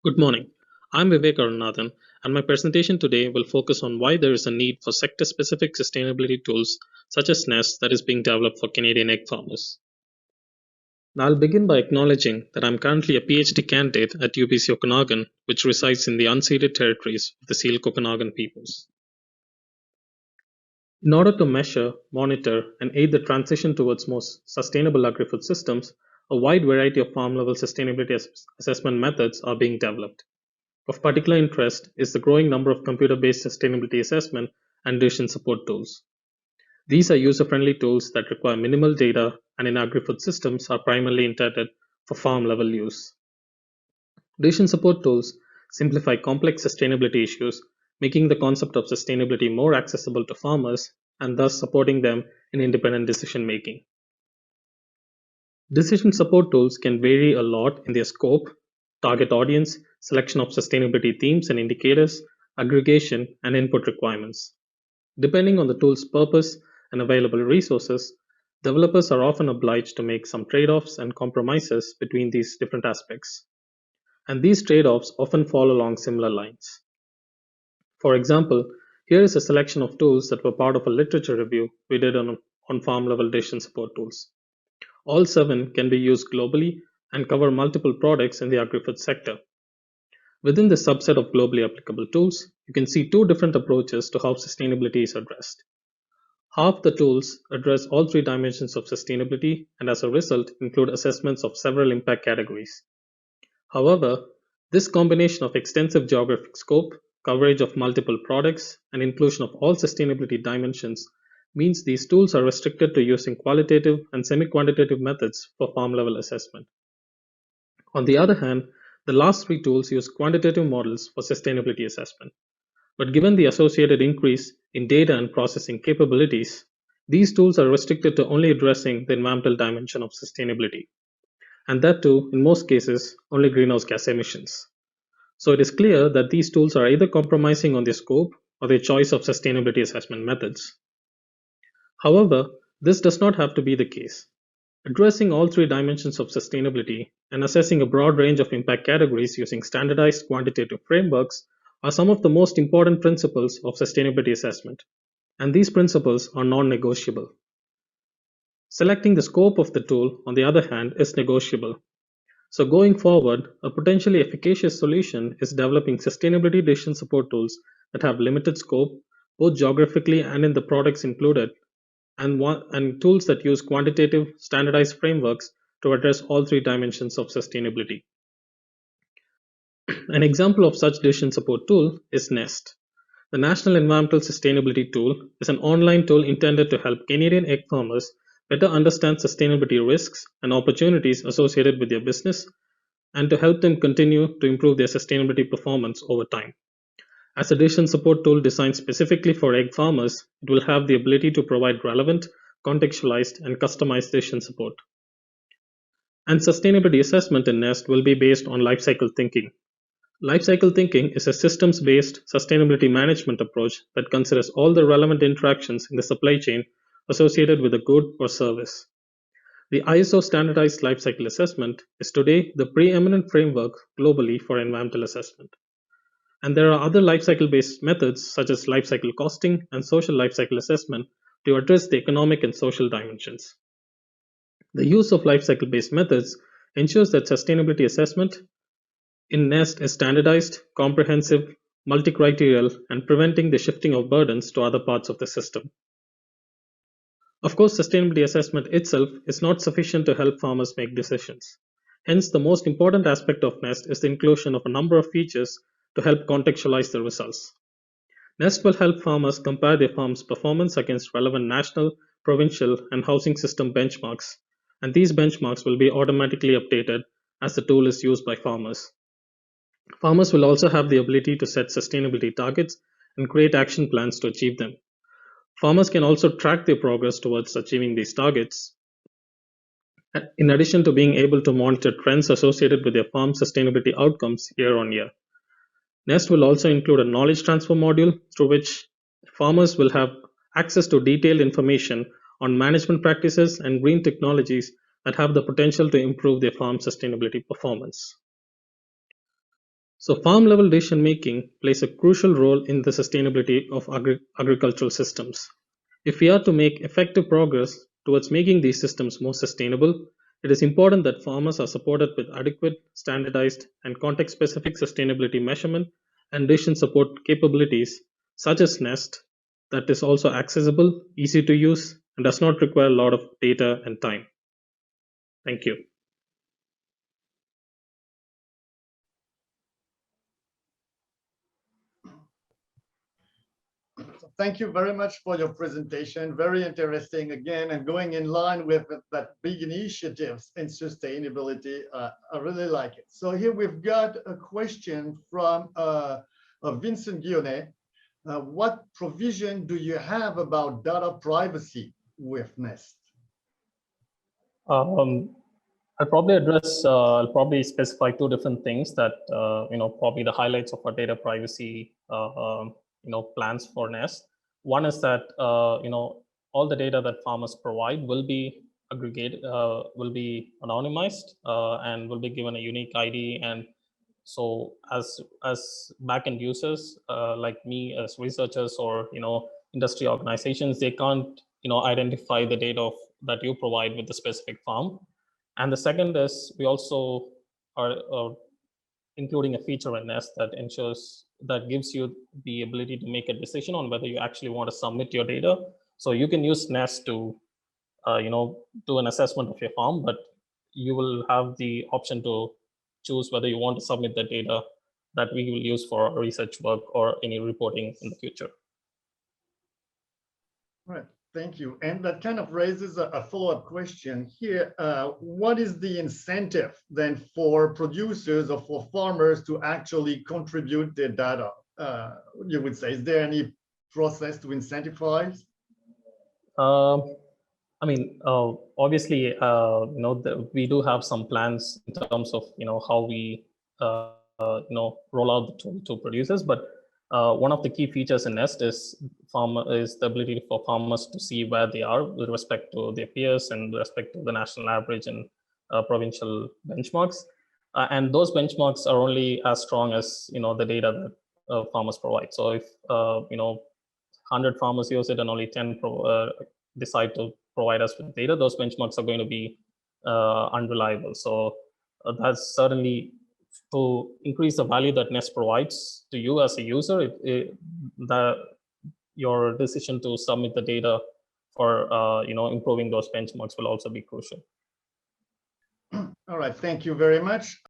Good morning. I'm Vivek Arulnathan, and my presentation today will focus on why there is a need for sector specific sustainability tools such as Nest that is being developed for Canadian egg farmers. Now, I'll begin by acknowledging that I'm currently a PhD candidate at UBC Okanagan, which resides in the unceded territories of the Seal Okanagan peoples. In order to measure, monitor, and aid the transition towards more sustainable agri-food systems, a wide variety of farm level sustainability assessment methods are being developed. Of particular interest is the growing number of computer-based sustainability assessment and decision support tools. These are user-friendly tools that require minimal data and in agri-food systems are primarily intended for farm-level use. Decision support tools simplify complex sustainability issues, making the concept of sustainability more accessible to farmers and thus supporting them in independent decision making. Decision support tools can vary a lot in their scope, target audience, selection of sustainability themes and indicators, aggregation, and input requirements. Depending on the tool's purpose and available resources, developers are often obliged to make some trade offs and compromises between these different aspects. And these trade offs often fall along similar lines. For example, here is a selection of tools that were part of a literature review we did on farm level decision support tools. All 7 can be used globally and cover multiple products in the agri-food sector. Within the subset of globally applicable tools, you can see 2 different approaches to how sustainability is addressed. Half the tools address all 3 dimensions of sustainability and as a result include assessments of several impact categories. However, this combination of extensive geographic scope, coverage of multiple products, and inclusion of all sustainability dimensions means these tools are restricted to using qualitative and semi-quantitative methods for farm-level assessment. On the other hand, the last 3 tools use quantitative models for sustainability assessment. But given the associated increase in data and processing capabilities, these tools are restricted to only addressing the environmental dimension of sustainability. And that too, in most cases, only greenhouse gas emissions. So it is clear that these tools are either compromising on their scope or their choice of sustainability assessment methods. However, this does not have to be the case. Addressing all 3 dimensions of sustainability and assessing a broad range of impact categories using standardized quantitative frameworks are some of the most important principles of sustainability assessment, and these principles are non-negotiable. Selecting the scope of the tool, on the other hand, is negotiable. So going forward, a potentially efficacious solution is developing sustainability decision support tools that have limited scope, both geographically and in the products included, and tools that use quantitative, standardized frameworks to address all 3 dimensions of sustainability. An example of such decision support tool is Nest. The National Environmental Sustainability Tool is an online tool intended to help Canadian egg farmers better understand sustainability risks and opportunities associated with their business and to help them continue to improve their sustainability performance over time. As a decision support tool designed specifically for egg farmers, it will have the ability to provide relevant, contextualized, and customized decision support. And sustainability assessment in Nest will be based on lifecycle thinking. Lifecycle thinking is a systems-based sustainability management approach that considers all the relevant interactions in the supply chain associated with a good or service. The ISO standardized lifecycle assessment is today the preeminent framework globally for environmental assessment. And there are other lifecycle based methods such as lifecycle costing and social lifecycle assessment to address the economic and social dimensions. The use of lifecycle based methods ensures that sustainability assessment in Nest is standardized, comprehensive, multi-criterial, and preventing the shifting of burdens to other parts of the system. Of course, sustainability assessment itself is not sufficient to help farmers make decisions. Hence, the most important aspect of Nest is the inclusion of a number of features to help contextualize the results. Nest will help farmers compare their farm's performance against relevant national, provincial, and housing system benchmarks, and these benchmarks will be automatically updated as the tool is used by farmers. Farmers will also have the ability to set sustainability targets and create action plans to achieve them. Farmers can also track their progress towards achieving these targets, in addition to being able to monitor trends associated with their farm sustainability outcomes year on year. Nest will also include a knowledge transfer module through which farmers will have access to detailed information on management practices and green technologies that have the potential to improve their farm sustainability performance. So farm level decision making plays a crucial role in the sustainability of agricultural systems. If we are to make effective progress towards making these systems more sustainable, it is important that farmers are supported with adequate, standardized, and context specific sustainability measurement and decision support capabilities, such as Nest, that is also accessible, easy to use, and does not require a lot of data and time. Thank you. Thank you very much for your presentation. Very interesting again, and going in line with that big initiatives in sustainability. I really like it. So here we've got a question from Vincent Guionnet. What provision do you have about data privacy with Nest? I'll probably I'll probably specify two different things that, probably the highlights of our data privacy, plans for Nest. One is that, all the data that farmers provide will be aggregated, will be anonymized, and will be given a unique ID. And so as backend users, like me as researchers or, industry organizations, they can't, identify the data that you provide with the specific farm. And the second is we also are including a feature in Nest that gives you the ability to make a decision on whether you actually want to submit your data. So you can use Nest to, do an assessment of your farm, but you will have the option to choose whether you want to submit the data that we will use for our research work or any reporting in the future. All right. Thank you. And that kind of raises a follow-up question here. What is the incentive then for producers or for farmers to actually contribute their data? You would say, is there any process to incentivize? Obviously, we do have some plans in terms of, how we, roll out the tool to producers, but one of the key features in Nest is the ability for farmers to see where they are with respect to their peers and with respect to the national average and provincial benchmarks. And those benchmarks are only as strong as the data that farmers provide. So if 100 farmers use it and only 10 decide to provide us with data, those benchmarks are going to be unreliable. So that's certainly to increase the value that Nest provides to you as a user. Your decision to submit the data for improving those benchmarks will also be crucial. All right, thank you very much.